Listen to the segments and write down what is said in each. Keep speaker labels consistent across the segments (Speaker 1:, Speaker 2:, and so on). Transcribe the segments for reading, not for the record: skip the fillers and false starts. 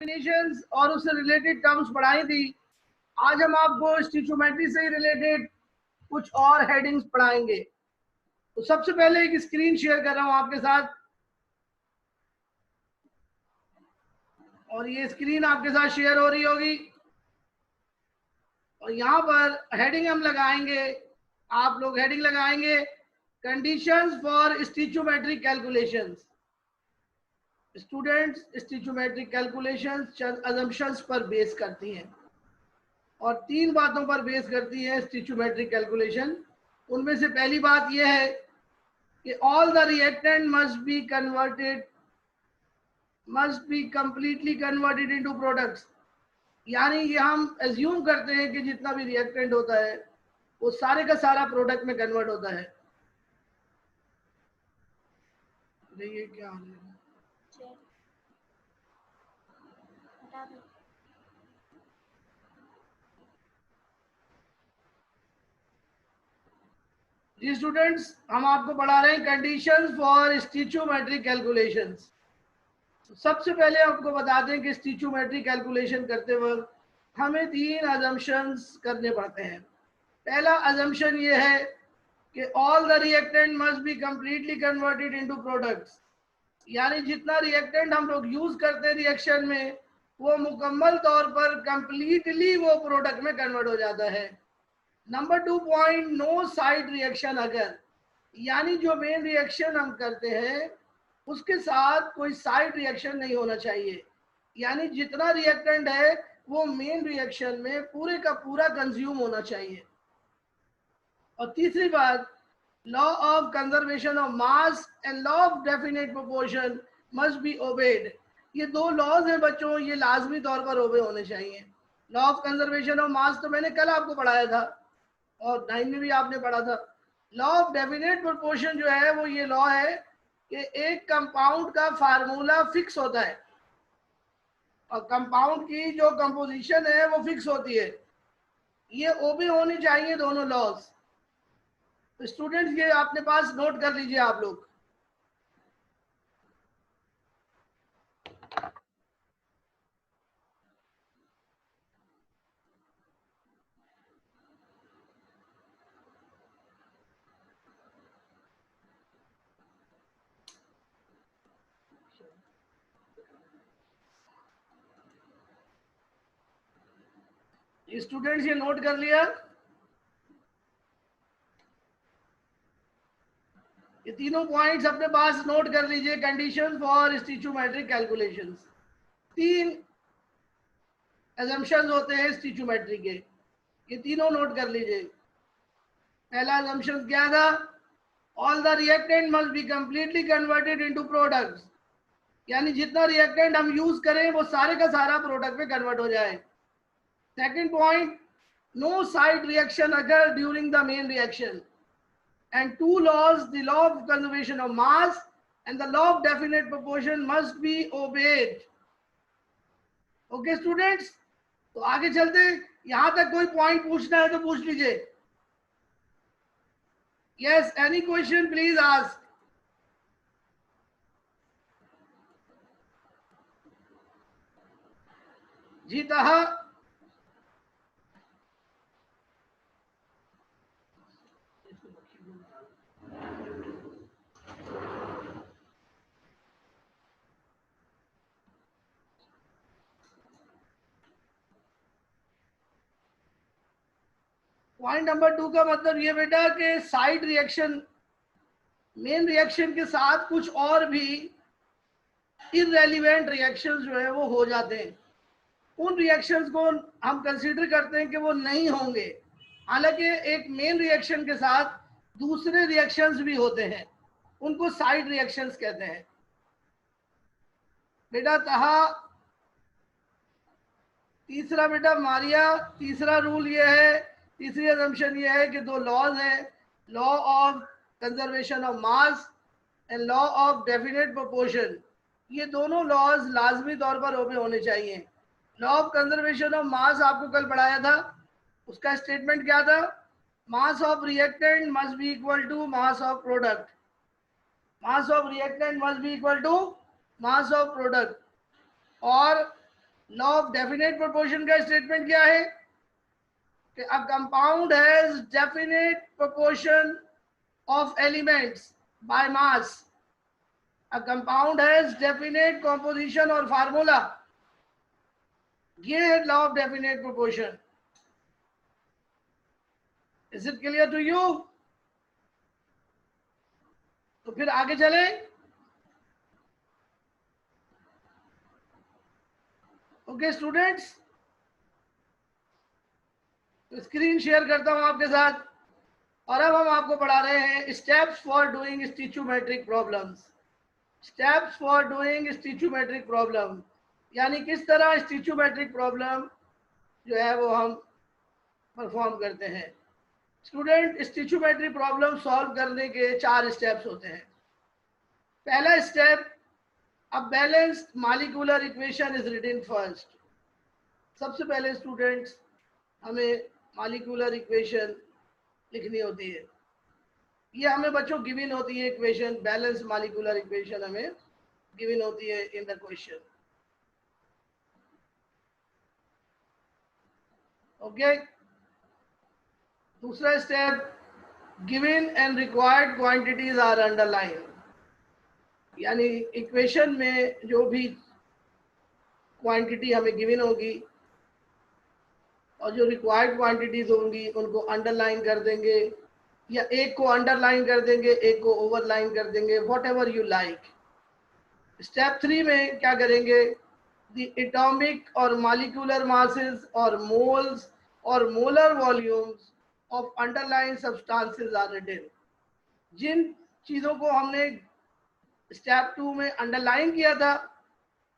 Speaker 1: Definitions और उससे related terms पढ़ाई थी। आज हम आपको स्टिचोमेट्री से रिलेटेड कुछ और हेडिंग्स पढ़ाएंगे। तो सबसे पहले एक स्क्रीन शेयर कर रहा हूं आपके साथ, और ये स्क्रीन आपके साथ शेयर हो रही होगी। और यहाँ पर हेडिंग हम लगाएंगे, आप लोग हेडिंग लगाएंगे conditions for stoichiometric calculations. Students, stoichiometric calculations चंद अजम्पशंस पर बेस करती हैं और तीन बातों पर बेस करती है स्टिचोमेट्रिक कैलकुलेशन। उनमें से पहली बात यह है कि all the reactant must be completely converted into products. यानी ये हम एज्यूम करते हैं कि जितना भी रिएक्टेंट होता है वो सारे का सारा प्रोडक्ट में कन्वर्ट होता है। ये क्या हो रहा है? जी स्टूडेंट्स, हम आपको पढ़ा रहे हैं कंडीशंस फॉर स्टिचोमेट्रिक कैलकुलेशंस। सबसे पहले आपको बता दें कि स्टिचोमेट्रिक कैलकुलेशन करते वक्त हमें तीन अजम्पशंस करने पड़ते हैं। पहला अजम्पशन ये है कि all the reactant must be completely converted into products. यानी जितना रिएक्टेंट हम लोग यूज करते हैं रिएक्शन में वो मुकम्मल तौर पर कंप्लीटली वो प्रोडक्ट में कन्वर्ट हो जाता है। Number 2 point, no side reaction अगर, यानी जो मेन रिएक्शन हम करते हैं उसके साथ कोई साइड रिएक्शन नहीं होना चाहिए। यानी जितना रिएक्टेंट है वो मेन रिएक्शन में पूरे का पूरा कंज्यूम होना चाहिए। और तीसरी बात, law of conservation of mass and law of definite proportion must be obeyed. ये दो लॉज हैं बच्चों, ये लाजमी तौर पर ओबे होने चाहिए। लॉ ऑफ कंजर्वेशन ऑफ मास तो मैंने कल आपको पढ़ाया था और 9 में भी आपने पढ़ा था। लॉ ऑफ डेफिनेट प्रोपोर्शन जो है वो ये लॉ है कि एक कंपाउंड का फार्मूला फिक्स होता है और कंपाउंड की जो कंपोजिशन है वो फिक्स होती है। ये ओबे होनी चाहिए दोनों लॉज। तो स्टूडेंट्स ये अपने पास नोट कर लीजिए आप लोग। स्टूडेंट्स ये नोट कर लिया? ये तीनों पॉइंट्स अपने पास नोट कर लीजिए। कंडीशन फॉर स्टिचोमेट्रिक कैलकुलेशंस, तीन assumptions होते हैं स्टिचोमेट्री के, ये तीनों नोट कर लीजिए। पहला assumption क्या था? All the reactant must be completely converted into products. यानी जितना रिएक्टेंट हम यूज करें वो सारे का सारा प्रोडक्ट में कन्वर्ट हो जाए। Second point, no side reaction अगर during the main reaction. And two laws, the law of conservation of mass and the law of definite proportion must be obeyed. Okay students, तो आगे चलते। यहां तक कोई पॉइंट पूछना है तो पूछ लीजिए। Yes, any question please ask. जी तहा, पॉइंट नंबर 2 का मतलब ये बेटा कि साइड रिएक्शन मेन रिएक्शन के साथ कुछ और भी इररेलेवेंट रिएक्शंस जो है वो हो जाते हैं। उन रिएक्शंस को हम कंसीडर करते हैं कि वो नहीं होंगे, हालांकि एक मेन रिएक्शन के साथ दूसरे रिएक्शंस भी होते हैं, उनको साइड रिएक्शंस कहते हैं। बेटा तहा, तीसरा बेटा मारिया, तीसरा रूल ये है, तीसरी असम्पशन ये है कि दो लॉज हैं, law of conservation of mass and law of definite proportion. ये दोनों लॉज लाजमी तौर पर ओबे होने चाहिए। Law of conservation of mass आपको कल पढ़ाया था, उसका स्टेटमेंट क्या था? Mass of reactant must be equal to mass of product. Mass of reactant must be equal to mass of product. और लॉ ऑफ डेफिनेट प्रोपोर्शन का स्टेटमेंट क्या है कि a compound has definite proportion of elements by mass. A compound has definite composition or formula. ये है law of definite proportion. Is it clear to you? तो फिर आगे चले. Okay students, तो स्क्रीन शेयर करता हूं आपके साथ और अब हम आपको पढ़ा रहे हैं steps for doing stoichiometric problems. Steps for doing stoichiometric problem, यानी किस तरह स्टिचोमेट्रिक प्रॉब्लम जो है वो हम परफॉर्म करते हैं. स्टूडेंट, स्टिचोमेट्री प्रॉब्लम सॉल्व करने के 4 स्टेप्स होते हैं. पहला step, a balanced molecular equation is written first. सबसे पहले स्टूडेंट्स हमें मॉलिक्यूलर इक्वेशन लिखनी होती है. ये हमें बच्चों गिवन होती है इक्वेशन, बैलेंस मॉलिक्यूलर इक्वेशन हमें गिवन होती है इन द क्वेश्चन. ओके. दूसरा step, given and required quantities are underline. यानी इक्वेशन में जो भी क्वांटिटी हमें गिवन होगी और जो रिक्वायर्ड क्वांटिटीज होंगी उनको अंडरलाइन कर देंगे, या एक को अंडरलाइन कर देंगे, एक को ओवरलाइन कर देंगे, whatever you like. Step 3 में क्या करेंगे, द एटॉमिक और मॉलिक्यूलर मासेस और मोल्स और molar volumes of underline substances are written. जिन चीज़ों को हमने स्टेप 2 में अंडरलाइन किया था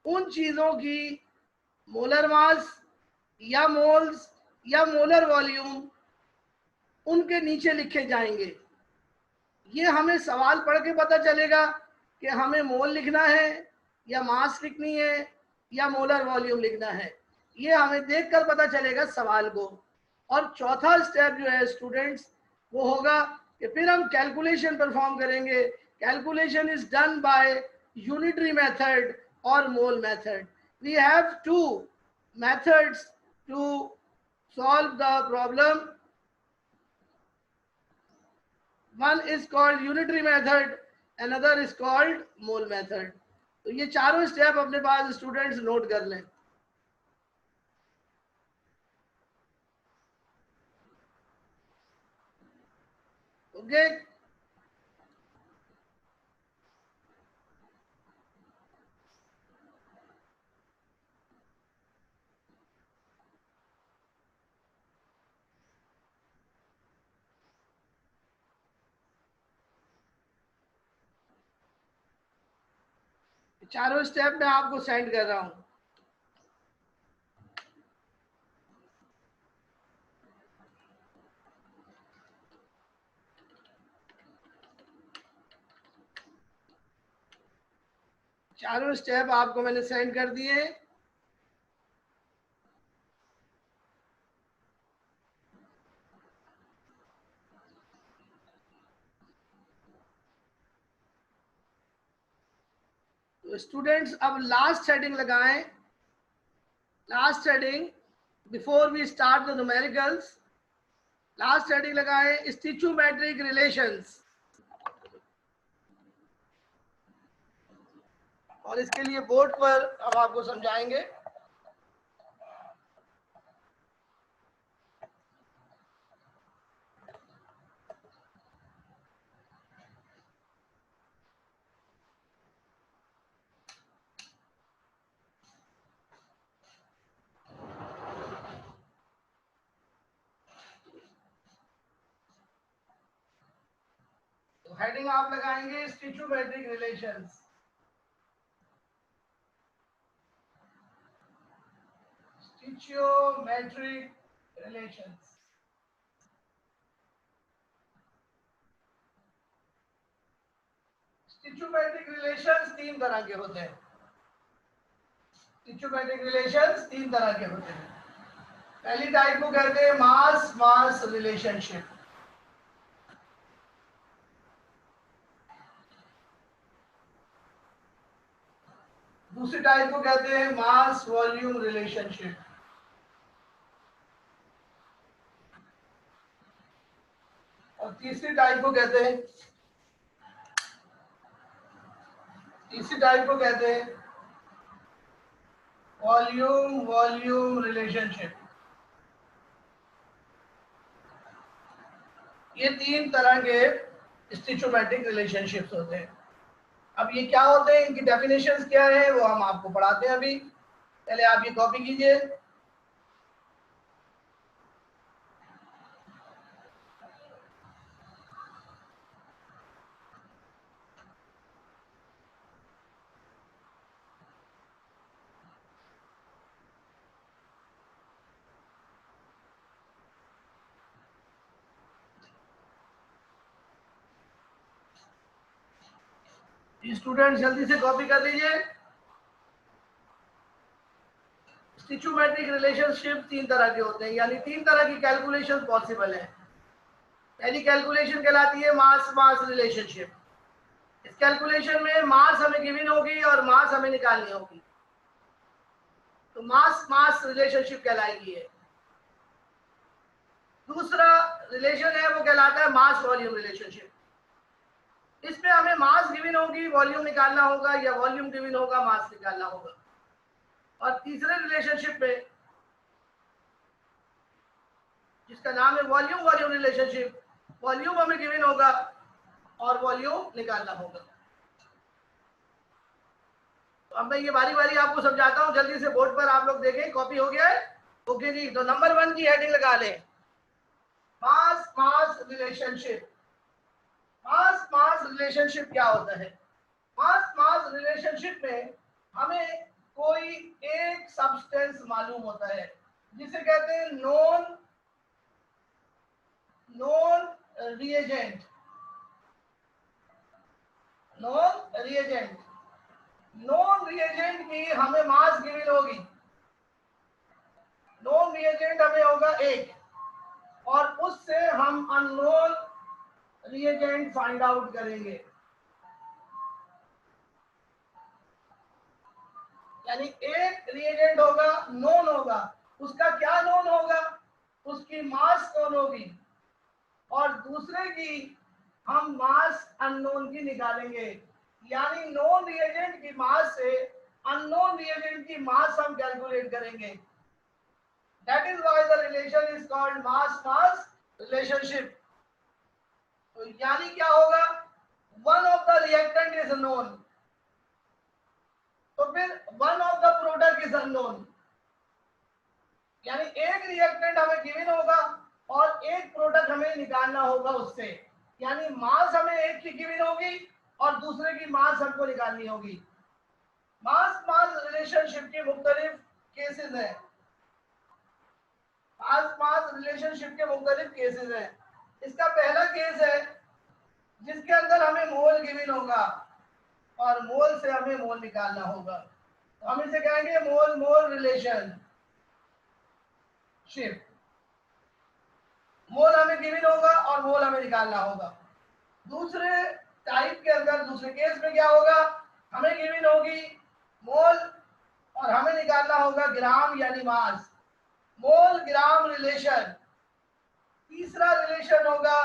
Speaker 1: उन चीज़ों की मोलर मास या मोल्स या मोलर वॉल्यूम उनके नीचे लिखे जाएंगे. ये हमें सवाल पढ़ के पता चलेगा कि हमें मोल लिखना है या मास लिखनी है या मोलर वॉल्यूम लिखना है. ये हमें देखकर पता चलेगा सवाल को. और चौथा स्टेप जो है स्टूडेंट्स वो होगा कि फिर हम कैलकुलेशन परफॉर्म करेंगे. Calculation is done by unitary method और mole method. We have 2 methods to solve the problem. One is called unitary method, another is called mole method. तो ये चारों स्टेप अपने पास स्टूडेंट्स नोट कर लें. ओके. चारों step मैं आपको सेंड कर रहा हूं. चारों स्टेप आपको मैंने सेंड कर दिए. तो स्टूडेंट्स अब लास्ट हेडिंग लगाएं. Last heading before we start the numericals, last heading लगाएं स्टिचोमेट्रिक रिलेशंस. और इसके लिए बोर्ड पर हम आपको समझाएंगे. तो हेडिंग आप लगाएंगे स्टिचोमेट्रिक relations. Stoichiometric relations. Stoichiometric relations 3 तरह के होते हैं. Stoichiometric relations 3 तरह के होते हैं. पहली टाइप को कहते हैं मास मास रिलेशनशिप. दूसरी टाइप को कहते हैं मास वॉल्यूम रिलेशनशिप। और तीसरी टाइप को कहते हैं वॉल्यूम वॉल्यूम रिलेशनशिप। ये तीन तरह के स्टिचोमेट्रिक रिलेशनशिप्स होते हैं। अब ये क्या होते हैं, इनकी डेफिनेशंस क्या है, वो हम आपको पढ़ाते हैं अभी। पहले आप ये कॉपी कीजिए। स्टूडेंट जल्दी से कॉपी कर लीजिए। स्टिचोमेट्रिक रिलेशनशिप तीन तरह के होते हैं, यानी तीन तरह की कैलकुलेशन पॉसिबल है। पहली कैलकुलेशन कहलाती है मास मास रिलेशनशिप। इस कैलकुलेशन में मास हमें गिवन होगी और मास हमें निकालनी होगी, तो मास मास रिलेशनशिप कहलाएगी है। दूसरा रिलेशन है वो कहलाता है मास वॉल्यूम रिलेशनशिप। इसमें हमें मास गिवन होगी, वॉल्यूम निकालना होगा, या वॉल्यूम गिवन होगा, मास निकालना होगा। और तीसरे रिलेशनशिप में, जिसका नाम है वॉल्यूम वॉल्यूम रिलेशनशिप, वॉल्यूम हमें गिवन होगा और वॉल्यूम निकालना होगा। तो अब मैं ये बारी बारी आपको समझाता हूं, जल्दी से बोर्ड पर आप लोग देखें। कॉपी हो गया है? ओके जी। तो नंबर 1 की हेडिंग लगा लें, मास मास रिलेशनशिप। मास मास रिलेशनशिप क्या होता है? मास मास रिलेशनशिप में हमें कोई एक सब्सटेंस मालूम होता है, जिसे कहते हैं नॉन रिएजेंट। नॉन रिएजेंट की हमें मास गिवन होगी। नॉन रिएजेंट हमें होगा 1, और उससे हम अननोन रिएजेंट फाइंड आउट करेंगे। यानी एक रिएजेंट होगा, नोन होगा, उसका क्या नोन होगा? उसकी मास नोन होगी, और दूसरे की हम मास अननोन की निकालेंगे। यानी नोन रिएजेंट की मास से अननोन रिएजेंट की मास हम कैलकुलेट करेंगे। That is why the relation is called mass mass relationship. तो यानी क्या होगा? One of the reactant is known, तो फिर one of the product is unknown. यानी एक रिएक्टेंट हमें गिवन होगा और एक प्रोडक्ट हमें निकालना होगा उससे। यानी मास हमें एक की गिवन होगी और दूसरे की मास हमको निकालनी होगी। मास मास रिलेशनशिप के मुख्तलिफ केसेस हैं। मास मास रिलेशनशिप के मुख्तलिफ केसेस हैं। इसका पहला केस है जिसके अंदर हमें मोल गिवन होगा और मोल से हमें मोल निकालना होगा। तो हम इसे कहेंगे मोल मोल रिलेशनशिप। मोल हमें गिवन होगा और मोल हमें निकालना होगा। दूसरे टाइप के अंदर, दूसरे केस में क्या होगा? हमें गिवन होगी मोल और हमें निकालना होगा ग्राम यानी मास। मोल ग्राम रिलेशन। तीसरा रिलेशन होगा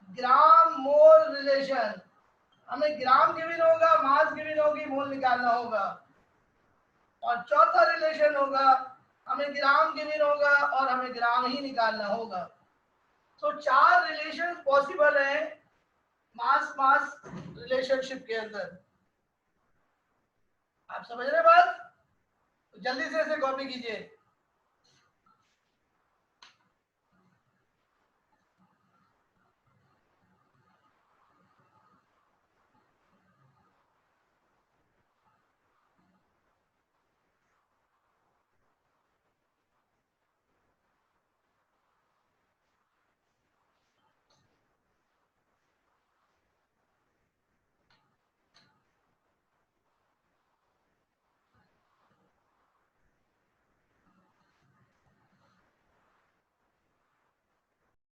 Speaker 1: ग्राम मोल रिलेशन। हमें ग्राम गिवन होगा, मास गिवन होगी, मोल निकालना होगा। और चौथा रिलेशन होगा हमें ग्राम गिवन होगा और हमें ग्राम ही निकालना होगा। तो 4 रिलेशन पॉसिबल है मास मास रिलेशनशिप के अंदर। आप समझ रहे बात? तो जल्दी से इसे कॉपी कीजिए।